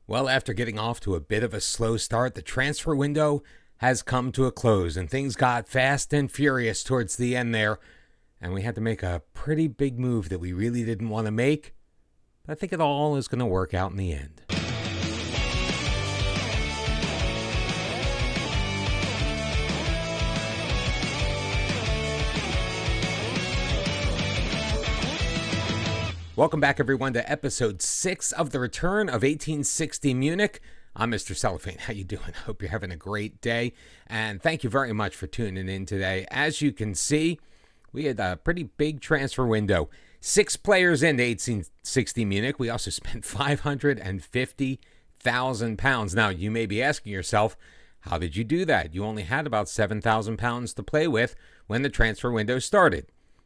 Well, after getting off to a bit of a slow start, the transfer window has come to a close, and things got fast and furious towards the end there, and we had to make a pretty big move that we really didn't want to make, but I think it all is going to work out in the end. Welcome back, everyone, to episode 6 of the return of 1860 Munich. I'm Mr. Cellophane. How you doing? Hope you're having a great day, and thank you very much for tuning in today. As you can see, we had a pretty big transfer window. 6 players into 1860 Munich. We also spent £550,000. Now, you may be asking yourself, how did you do that? You only had about £7,000 to play with when the transfer window started.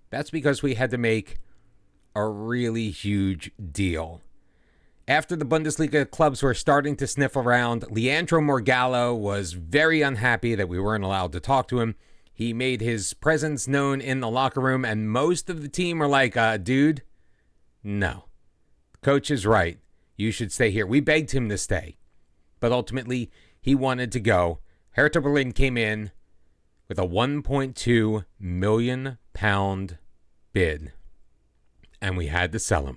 That's because we had to make a really huge deal. After the Bundesliga clubs were starting to sniff around, Leandro Morgalla was very unhappy that we weren't allowed to talk to him. He made his presence known in the locker room, and most of the team were like, dude, no. The coach is right. You should stay here. We begged him to stay, but ultimately he wanted to go. Hertha Berlin came in with a £1.2 million bid, and we had to sell him.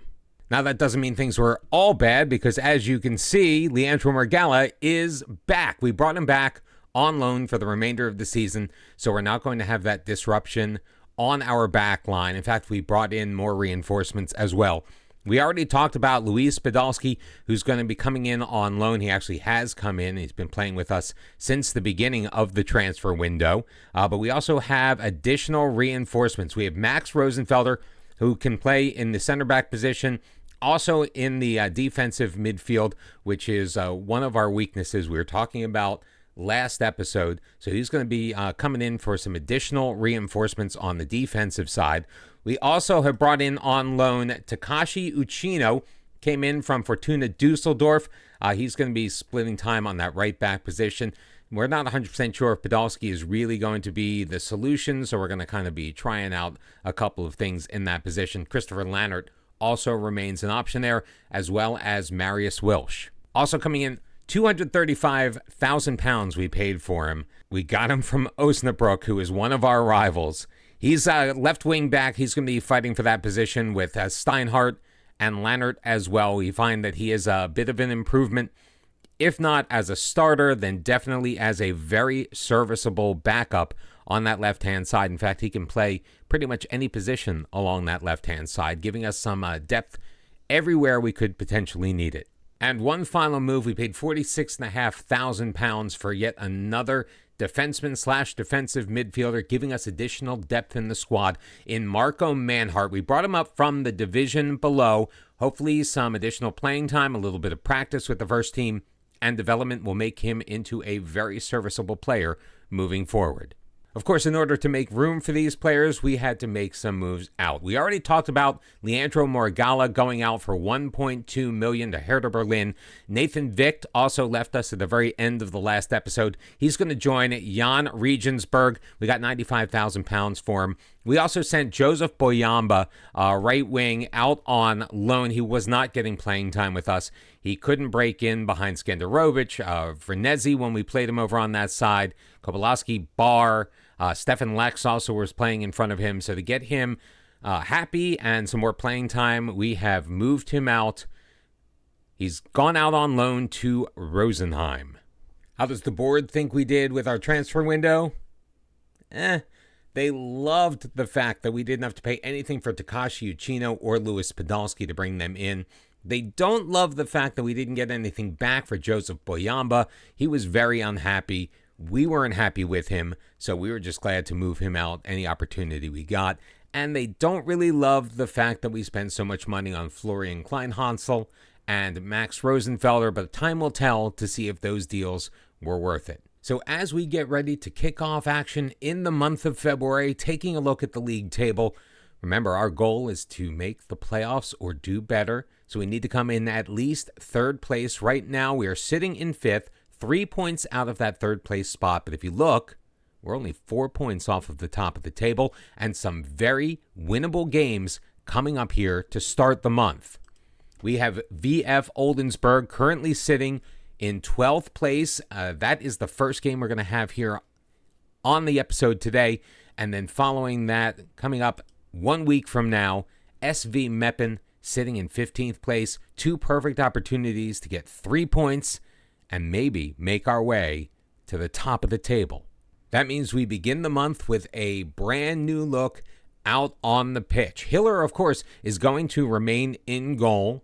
Now, that doesn't mean things were all bad, because as you can see, Leandro Morgalla is back. We brought him back on loan for the remainder of the season, so we're not going to have that disruption on our back line. In fact, we brought in more reinforcements as well. We already talked about Luis Podolski, who's going to be coming in on loan. He actually has come in. He's been playing with us since the beginning of the transfer window. But we also have additional reinforcements. We have Max Rosenfelder, who can play in the center back position, also in the defensive midfield, which is one of our weaknesses we were talking about last episode. So he's going to be coming in for some additional reinforcements on the defensive side. We also have brought in on loan Takashi Uchino, came in from Fortuna Dusseldorf. He's going to be splitting time on that right back position. We're not 100% sure if Podolski is really going to be the solution, so we're going to kind of be trying out a couple of things in that position. Christopher Lannert also remains an option there, as well as Marius Wilsch. Also coming in, £235,000 we paid for him. We got him from Osnabrück, who is one of our rivals. He's a left wing back. He's going to be fighting for that position with Steinhardt and Lannert as well. We find that he is a bit of an improvement. If not as a starter, then definitely as a very serviceable backup on that left-hand side. In fact, he can play pretty much any position along that left-hand side, giving us some depth everywhere we could potentially need it. And one final move, we paid £46,500 for yet another defenseman/defensive midfielder, giving us additional depth in the squad in Marco Manhart. We brought him up from the division below. Hopefully some additional playing time, a little bit of practice with the first team, and development will make him into a very serviceable player moving forward. Of course, in order to make room for these players, we had to make some moves out. We already talked about Leandro Morgalla going out for $1.2 million to Hertha Berlin. Nathan Vicht also left us at the very end of the last episode. He's going to join Jan Regensburg. We got £95,000 for him. We also sent Joseph Boyamba, right wing, out on loan. He was not getting playing time with us. He couldn't break in behind Skenderovic, Vernezzi when we played him over on that side, Kobylowski, Barr, Stefan Lex also was playing in front of him. So to get him happy and some more playing time, we have moved him out. He's gone out on loan to Rosenheim. How does the board think we did with our transfer window? They loved the fact that we didn't have to pay anything for Takashi Uchino or Luis Podolski to bring them in. They don't love the fact that we didn't get anything back for Joseph Boyamba. He was very unhappy. We weren't happy with him, so we were just glad to move him out any opportunity we got. And they don't really love the fact that we spent so much money on Florian Kleinhansel and Max Rosenfelder, but time will tell to see if those deals were worth it. So as we get ready to kick off action in the month of February, taking a look at the league table, remember our goal is to make the playoffs or do better. So we need to come in at least third place. Right now we are sitting in fifth, 3 points out of that third place spot. But if you look, we're only 4 points off of the top of the table and some very winnable games coming up here to start the month. We have VF Oldensburg currently sitting in 12th place. That is the first game we're going to have here on the episode today. And then following that, coming up 1 week from now, SV Meppen sitting in 15th place. 2 perfect opportunities to get 3 points and maybe make our way to the top of the table. That means we begin the month with a brand new look out on the pitch. Hiller, of course, is going to remain in goal,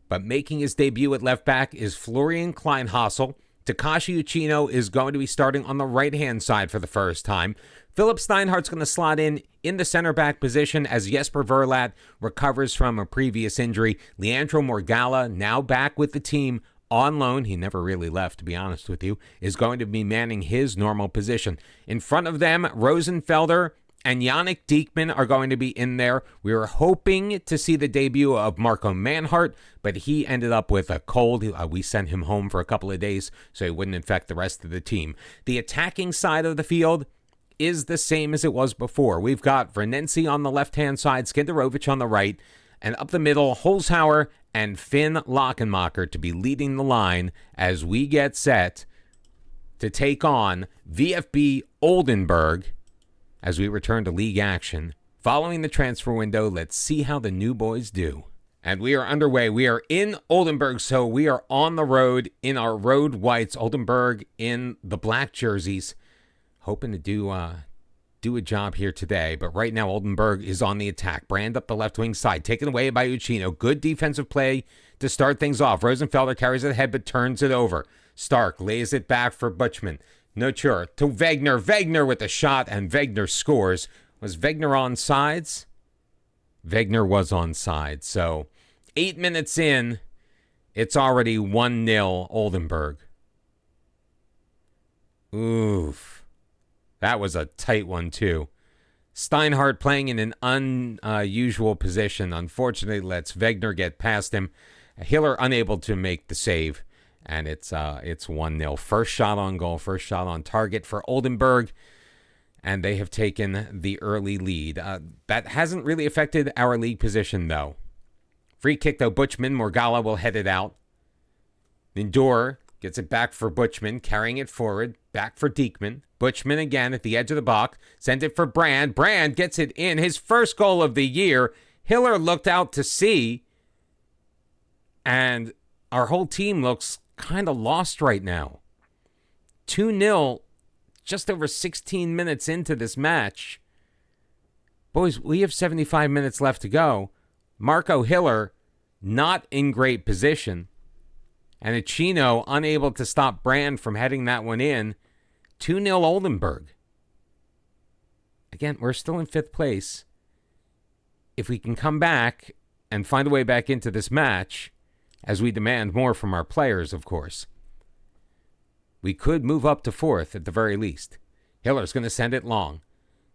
but making his debut at left back is Florian Kleinhassel. Takashi Uchino is going to be starting on the right-hand side for the first time. Philip Steinhardt's going to slot in the center back position as Jesper Verlat recovers from a previous injury. Leandro Morgalla, now back with the team on loan, he never really left, to be honest with you, is going to be manning his normal position. In front of them, Rosenfelder and Yannick Diekman are going to be in there. We were hoping to see the debut of Marco Manhart, but he ended up with a cold. We sent him home for a couple of days so he wouldn't infect the rest of the team. The attacking side of the field is the same as it was before. We've got Vernenzi on the left-hand side, Skenderovic on the right, and up the middle, Holzhauer and Finn Lockenmacher to be leading the line as we get set to take on VfB Oldenburg as we return to league action. Following the transfer window, let's see how the new boys do. And we are underway. We are in Oldenburg, so we are on the road in our road whites. Oldenburg in the black jerseys. Hoping to do a job here today, but right now Oldenburg is on the attack. Brand up the left wing side, taken away by Uchino. Good defensive play to start things off. Rosenfelder carries it ahead but turns it over. Stark lays it back for Butchman. Noture to Wegner. Wegner with the shot, and Wegner scores. Was Wegner on sides? Wegner was on sides. So 8 minutes in, it's already 1-0 Oldenburg. Oof. That was a tight one, too. Steinhardt playing in an unusual position. Unfortunately, lets Wegner get past him. Hiller unable to make the save. And it's 1-0. First shot on goal, first shot on target for Oldenburg. And they have taken the early lead. That hasn't really affected our league position, though. Free kick, though. Butchman. Morgalla will head it out. Lindor gets it back for Butchman, carrying it forward. Back for Diekman. Butchman again at the edge of the box. Sends it for Brand. Brand gets it in. His first goal of the year. Hiller looked out to sea. And our whole team looks kind of lost right now. 2-0, just over 16 minutes into this match. Boys, we have 75 minutes left to go. Marco Hiller not in great position. And Uchino unable to stop Brand from heading that one in. 2-0 Oldenburg. Again, we're still in 5th place. If we can come back and find a way back into this match, as we demand more from our players, of course, we could move up to 4th at the very least. Hiller's going to send it long.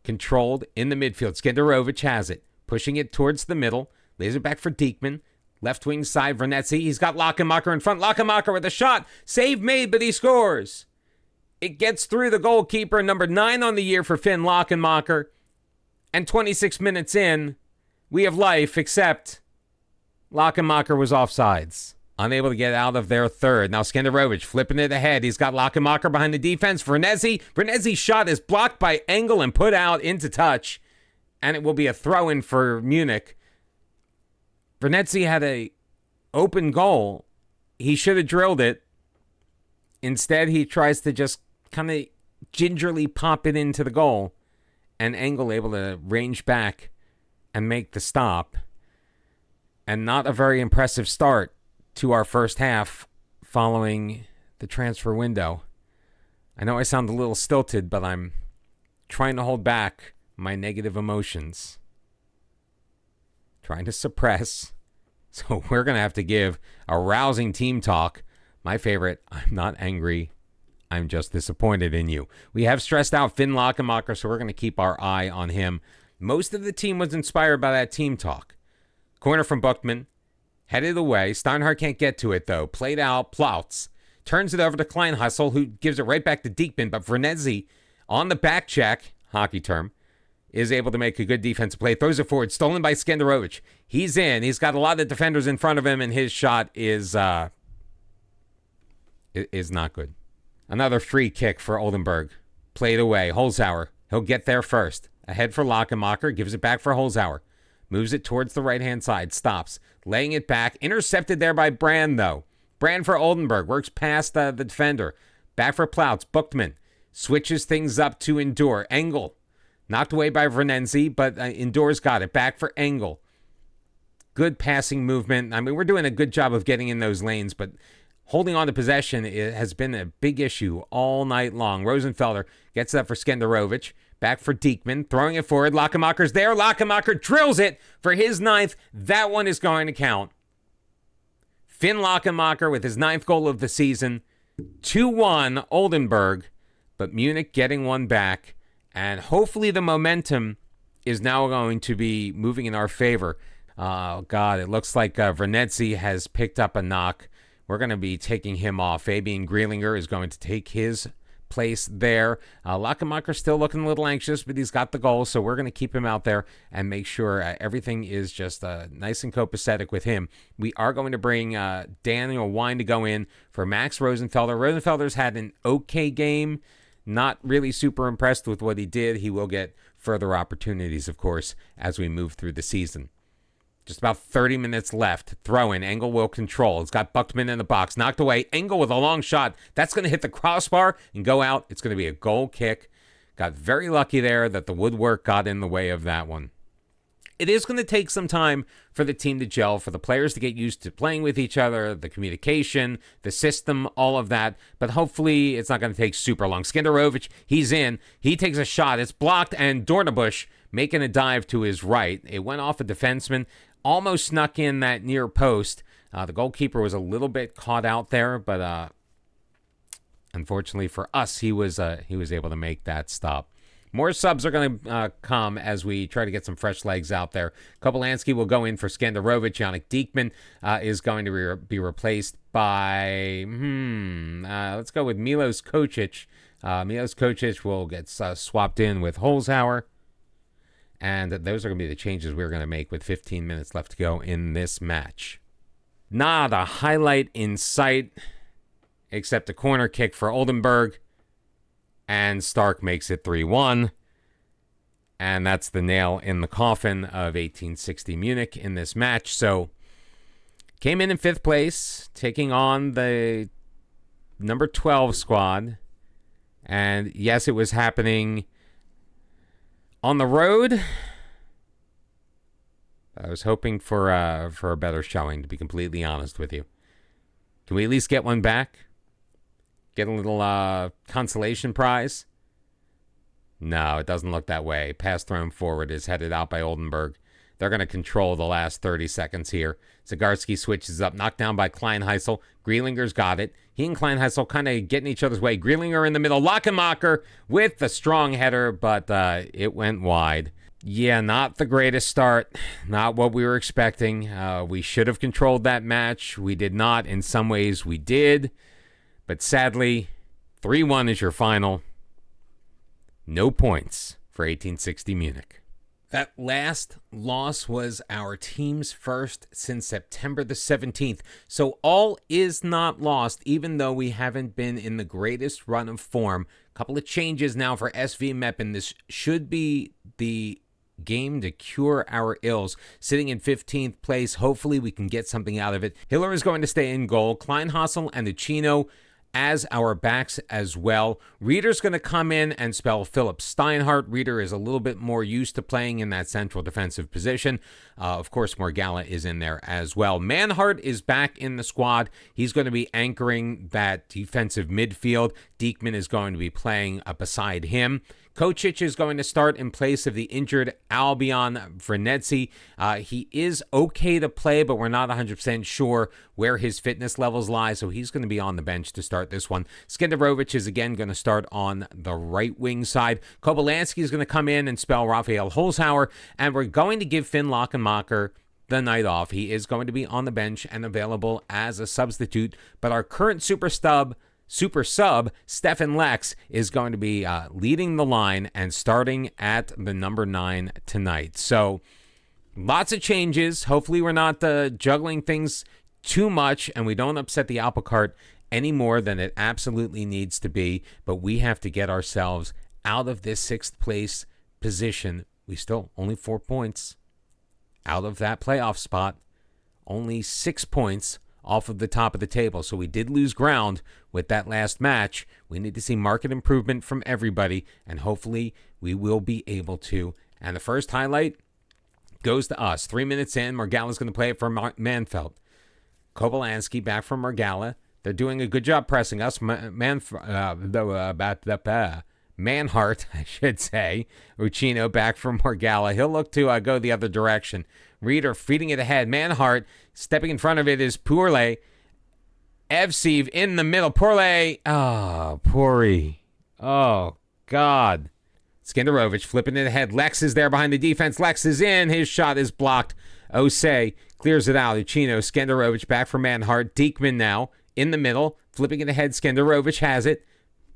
Controlled in the midfield. Skenderovic has it. Pushing it towards the middle. Lays it back for Diekman. Left wing side, Vernetzi. He's got Lockenmacher in front. Lockenmacher with a shot. Save made, but he scores. It gets through the goalkeeper. Number 9 on the year for Finn Lockenmacher. And 26 minutes in, we have life, except Lockenmacher was offsides. Unable to get out of their third. Now Skenderovic flipping it ahead. He's got Lockenmacher behind the defense. Vernetzi's shot is blocked by Engel and put out into touch. And it will be a throw-in for Munich. Vernetzi had a open goal. He should have drilled it. Instead, he tries to just kind of gingerly pop it into the goal. And Engel able to range back and make the stop. And not a very impressive start to our first half following the transfer window. I know I sound a little stilted, but I'm trying to hold back my negative emotions. Trying to suppress. So we're going to have to give a rousing team talk. My favorite, I'm not angry. I'm just disappointed in you. We have stressed out Finn Lockenmacher, so we're going to keep our eye on him. Most of the team was inspired by that team talk. Corner from Buchmann. Headed away. Steinhardt can't get to it, though. Played out. Plautz turns it over to Kleinhassel, who gives it right back to Diekman. But Vernetzi on the back check, hockey term, is able to make a good defensive play. Throws it forward. Stolen by Skenderovic. He's in. He's got a lot of defenders in front of him, and his shot is not good. Another free kick for Oldenburg. Played away. Holzhauer. He'll get there first. Ahead for Lachenmacher. Gives it back for Holzhauer. Moves it towards the right-hand side. Stops. Laying it back. Intercepted there by Brand, though. Brand for Oldenburg. Works past the defender. Back for Plautz. Buchtmann. Switches things up to Endure. Engel. Knocked away by Vernenzi, but Endure's got it. Back for Engel. Good passing movement. I mean, we're doing a good job of getting in those lanes, but holding on to possession has been a big issue all night long. Rosenfelder gets that for Skenderovic. Back for Diekman. Throwing it forward. Lachenmacher's there. Lachenmacher drills it for his 9th. That one is going to count. Finn Lachenmacher with his 9th goal of the season. 2-1 Oldenburg, but Munich getting one back. And hopefully the momentum is now going to be moving in our favor. Oh, God, it looks like Vernetzi has picked up a knock. We're going to be taking him off. Fabian Greilinger is going to take his place there. Lachenmacher's still looking a little anxious, but he's got the goal, so we're going to keep him out there and make sure everything is just nice and copacetic with him. We are going to bring Daniel Wine to go in for Max Rosenfelder. Rosenfelder's had an okay game. Not really super impressed with what he did. He will get further opportunities, of course, as we move through the season. Just about 30 minutes left. Throw in. Engel will control. It's got Buchtmann in the box. Knocked away. Engel with a long shot. That's going to hit the crossbar and go out. It's going to be a goal kick. Got very lucky there that the woodwork got in the way of that one. It is going to take some time for the team to gel, for the players to get used to playing with each other, the communication, the system, all of that. But hopefully it's not going to take super long. Skenderovic, he's in. He takes a shot. It's blocked, and Dornebusch making a dive to his right. It went off a defenseman. Almost snuck in that near post. The goalkeeper was a little bit caught out there, but unfortunately for us, he was able to make that stop. More subs are going to come as we try to get some fresh legs out there. Kopolansky will go in for Skenderovic. Yannick Diekman is going to be replaced by, let's go with Milos Kocic. Milos Kocic will get swapped in with Holzhauer. And those are going to be the changes we're going to make with 15 minutes left to go in this match. Not a highlight in sight, except a corner kick for Oldenburg. And Stark makes it 3-1. And that's the nail in the coffin of 1860 Munich in this match. So, came in 5th place, taking on the number 12 squad. And yes, it was happening on the road. I was hoping for a better showing, to be completely honest with you. Can we at least get one back? Get a little consolation prize? No, it doesn't look that way. Pass thrown forward is headed out by Oldenburg. They're going to control the last 30 seconds here. Zagarski switches up, knocked down by Kleinheisel. Greelinger's got it. He and Kleinheisel kind of getting each other's way. Greelinger in the middle. Lachenmacher with the strong header, but it went wide. Yeah, not the greatest start. Not what we were expecting. We should have controlled that match. We did not. In some ways, we did. But sadly, 3-1 is your final. No points for 1860 Munich. That last loss was our team's first since September the 17th. So all is not lost, even though we haven't been in the greatest run of form. A couple of changes now for SV Meppen. This should be the game to cure our ills. Sitting in 15th place, hopefully we can get something out of it. Hiller is going to stay in goal. Kleinhassel and Uchino as our backs as well. Reeder's going to come in and spell Philip Steinhardt. Reeder is a little bit more used to playing in that central defensive position. Of course, Morgalla is in there as well. Manhart is back in the squad. He's going to be anchoring that defensive midfield. Diekman is going to be playing beside him. Kocic is going to start in place of the injured Albion Vernetzi. He is okay to play, but we're not 100% sure where his fitness levels lie, so he's going to be on the bench to start this one. Skenderovic is again going to start on the right wing side. Kopolansky is going to come in and spell Raphael Holzhauer, and we're going to give Finn Lachenmacher the night off. He is going to be on the bench and available as a substitute, but our current super stub super sub, Stefan Lex, is going to be leading the line and starting at the number 9 tonight. So lots of changes. Hopefully we're not juggling things too much and we don't upset the apple cart any more than it absolutely needs to be. But we have to get ourselves out of this 6th place position. We still only 4 points out of that playoff spot. Only 6 points off of the top of the table. So we did lose ground with that last match. We need to see market improvement from everybody, and hopefully we will be able to. And the first highlight goes to us. 3 minutes in, Margala's going to play it for Manfeld. Kobylanski back from Margala. They're doing a good job pressing us. Manhart, I should say. Uchino back from Margala. He'll look to go the other direction. Reeder feeding it ahead. Manhart stepping in front of it is Pourle. Evseev in the middle. Pourle. Oh, Puri. Oh, God. Skenderovich flipping it ahead. Lex is there behind the defense. Lex is in. His shot is blocked. Osei clears it out. Uchino. Skenderovich back for Manhart. Diekman now in the middle. Flipping it ahead. Skenderovich has it,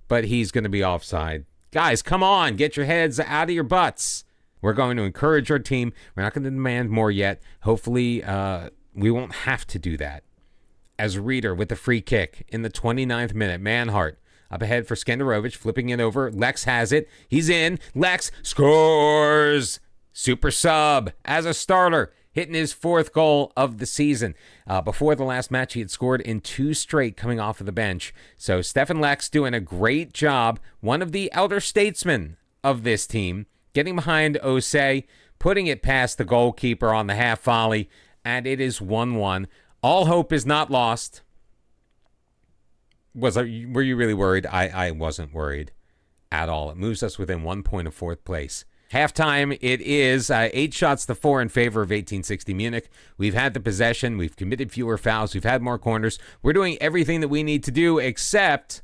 but he's going to be offside. Guys, come on. Get your heads out of your butts. We're going to encourage our team. We're not going to demand more yet. Hopefully, we won't have to do that. As Reeder with the free kick in the 29th minute. Manhart up ahead for Skenderovich, flipping it over. Lex has it. He's in. Lex scores. Super sub as a starter, hitting his 4th goal of the season. Before the last match, he had scored in 2 straight coming off of the bench. So Stefan Lex doing a great job. One of the elder statesmen of this team, getting behind Osei, putting it past the goalkeeper on the half volley, and it is 1-1. All hope is not lost. Were you really worried? I wasn't worried at all. It moves us within 1 point of 4th place. Halftime, it is 8 shots to 4 in favor of 1860 Munich. We've had the possession. We've committed fewer fouls. We've had more corners. We're doing everything that we need to do except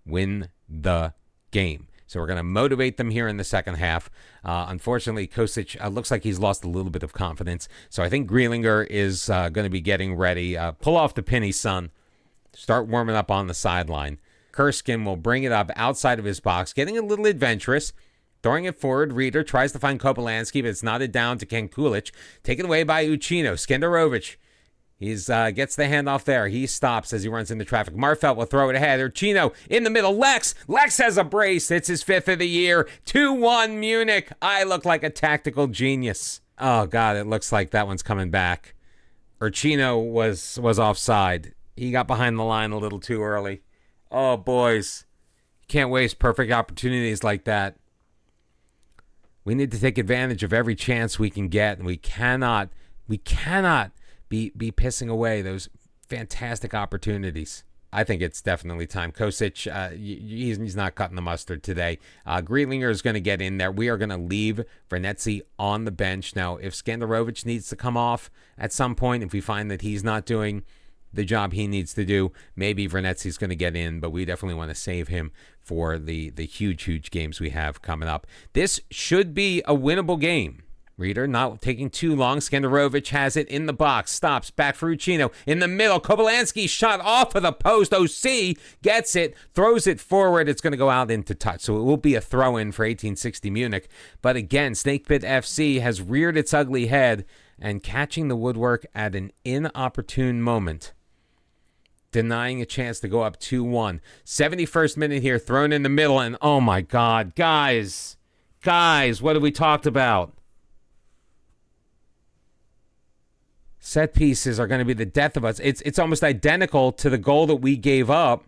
win the game. So we're going to motivate them here in the second half. Unfortunately, Kosic looks like he's lost a little bit of confidence. So I think Grealinger is going to be getting ready. Pull off the penny, son. Start warming up on the sideline. Kurskin will bring it up outside of his box, getting a little adventurous. Throwing it forward, Reeder tries to find Kobylanski, but it's knotted down to Ken Kulich. Taken away by Uchino. Skenderovich. He's gets the handoff there. He stops as he runs into traffic. Marfelt will throw it ahead. Uchino in the middle. Lex has a brace. It's his 5th of the year. 2-1 Munich. I look like a tactical genius. Oh, God, it looks like that one's coming back. Uchino was offside. He got behind the line a little too early. Oh, boys. You can't waste perfect opportunities like that. We need to take advantage of every chance we can get, and we cannot be pissing away those fantastic opportunities. I think it's definitely time. Kosic, he's not cutting the mustard today. Grealinger is going to get in there. We are going to leave Vernetzi on the bench. Now, if Skenderovich needs to come off at some point, if we find that he's not doing the job he needs to do, maybe Vernetzi's going to get in, but we definitely want to save him for the huge games we have coming up. This should be a winnable game. Reeder not taking too long. Skenderovich has it in the box. Stops. Back for Uchino. In the middle. Kobylanski shot off of the post. OC gets it. Throws it forward. It's going to go out into touch. So it will be a throw-in for 1860 Munich. But again, Snakepit FC has reared its ugly head and catching the woodwork at an inopportune moment. Denying a chance to go up 2-1. 71st minute here. Thrown in the middle. And oh my God. Guys, what have we talked about? Set pieces are going to be the death of us. It's almost identical to the goal that we gave up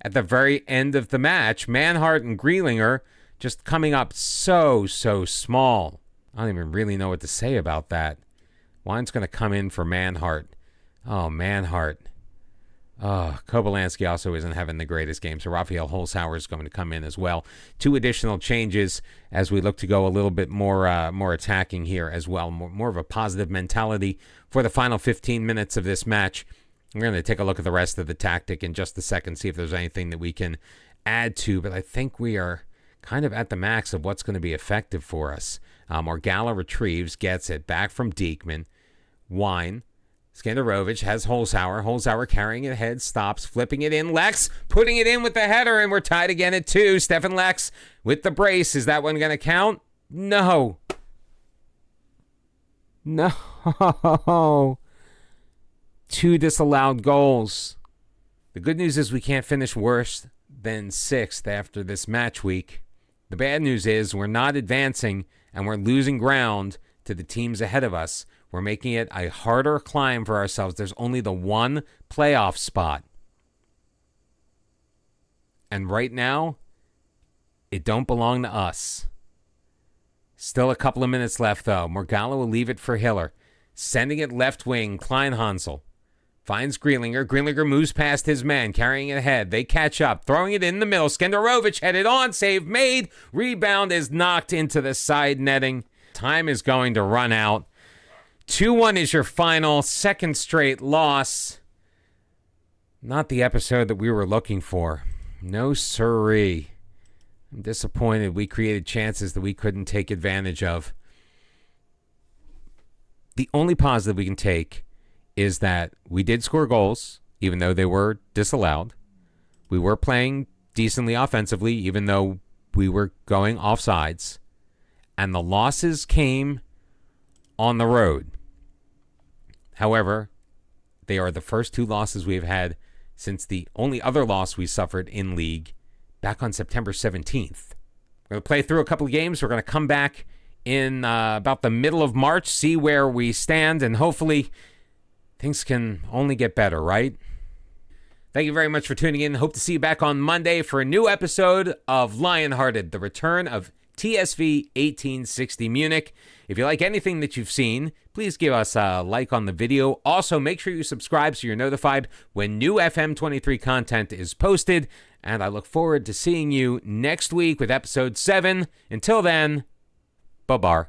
at the very end of the match. Manhart and Grealinger just coming up so small. I don't even really know what to say about that. Wine's going to come in for Manhart. Oh, Manhart. Oh, Kobylanski also isn't having the greatest game, so Raphael Holzhauer is going to come in as well. 2 additional changes as we look to go a little bit more attacking here as well. More of a positive mentality for the final 15 minutes of this match. We're going to take a look at the rest of the tactic in just a second, see if there's anything that we can add to, but I think we are kind of at the max of what's going to be effective for us. Morgalla retrieves, gets it back from Diekman. Wine Skandarovich has Holzhauer. Holzhauer carrying it ahead, stops, flipping it in. Lex putting it in with the header, and we're tied again at 2. Stefan Lex with the brace. Is that one going to count? No. No. 2 disallowed goals. The good news is we can't finish worse than 6th after this match week. The bad news is we're not advancing, and we're losing ground to the teams ahead of us. We're making it a harder climb for ourselves. There's only the one playoff spot. And right now, it don't belong to us. Still a couple of minutes left, though. Morgalla will leave it for Hiller. Sending it left wing, Kleinhansel. Finds Grealinger. Grealinger moves past his man, carrying it ahead. They catch up, throwing it in the middle. Skenderovich headed on, save made. Rebound is knocked into the side netting. Time is going to run out. 2-1 is your final, second straight loss. Not the episode that we were looking for. No siree. I'm disappointed we created chances that we couldn't take advantage of. The only positive we can take is that we did score goals, even though they were disallowed. We were playing decently offensively, even though we were going offsides. And the losses came on the road. However, they are the first 2 losses we've had since the only other loss we suffered in league back on September 17th. We're going to play through a couple of games. We're going to come back in about the middle of March, see where we stand, and hopefully things can only get better, right? Thank you very much for tuning in. Hope to see you back on Monday for a new episode of Lionhearted, the return of TSV 1860 Munich. If you like anything that you've seen, please give us a like on the video. Also, make sure you subscribe so you're notified when new FM23 content is posted. And I look forward to seeing you next week with episode 7. Until then, bye-bye.